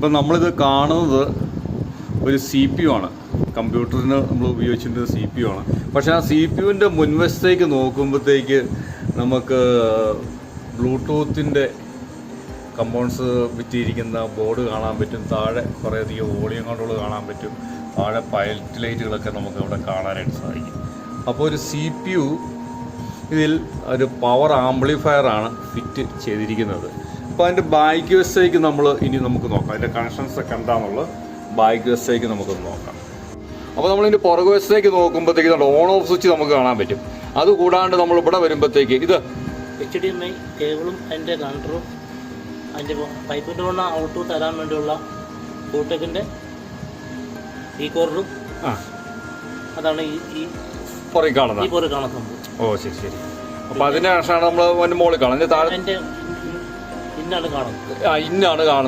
അപ്പം നമ്മളിത് കാണുന്നത് ഒരു CPU ആണ്. കമ്പ്യൂട്ടറിന് നമ്മൾ ഉപയോഗിച്ചിട്ടുള്ള CPU ആണ്. പക്ഷേ ആ CPUവിൻ്റെ മുൻവശത്തേക്ക് നോക്കുമ്പോഴത്തേക്ക് നമുക്ക് ബ്ലൂടൂത്തിൻ്റെ കമ്പോണൻസ് വിറ്റിരിക്കുന്ന ബോർഡ് കാണാൻ പറ്റും. താഴെ കുറേയധികം വോളിയം കൺട്രോൾ കാണാൻ പറ്റും. താഴെ പൈലറ്റ് ലൈറ്റുകളൊക്കെ നമുക്ക് ഇവിടെ കാണാനായിട്ട് സാധിക്കും. അപ്പോൾ ഒരു CPU ഇതിൽ ഒരു പവർ ആംപ്ലിഫയറാണ് ഫിറ്റ് ചെയ്തിരിക്കുന്നത്. അപ്പോൾ അതിൻ്റെ ബാക്ക് വശത്തേക്ക് നമുക്ക് നോക്കാം. അതിൻ്റെ കണക്ഷൻസൊക്കെ എന്താണെന്നുള്ളത് ബാക്ക് വശത്തേക്ക് നമുക്കൊന്ന് നോക്കാം. അപ്പോൾ നമ്മളിതിൻ്റെ പുറകു വശത്തേക്ക് നോക്കുമ്പോഴത്തേക്ക് ഓൺ ഓഫ് സ്വിച്ച് നമുക്ക് കാണാൻ പറ്റും. അതുകൂടാണ്ട് നമ്മൾ ഇവിടെ വരുമ്പോഴത്തേക്ക് ഇത് HDMI കേബിളും അതിൻ്റെ കൺട്രോളും അതിൻ്റെ പൈപ്പിൻ്റെ കൊണ്ട് ഔട്ട് തരാൻ വേണ്ടിയുള്ള ബ്ലൂടൂത്തിൻ്റെ കോർഡറും അതാണ് ഈ പുറകെ കാണുന്നത്. ഈ പുറകെ കാണുന്ന സംഭവം. ഓ ശരി ശരി. അപ്പോൾ അതിൻ്റെ കണക്ഷനാണ് നമ്മൾ അതിൻ്റെ മുകളിൽ കാണുന്നത്. താഴെ ഇന്നാണ് കാണുന്നത്. ഇന്നാണ് കാണുന്നത്.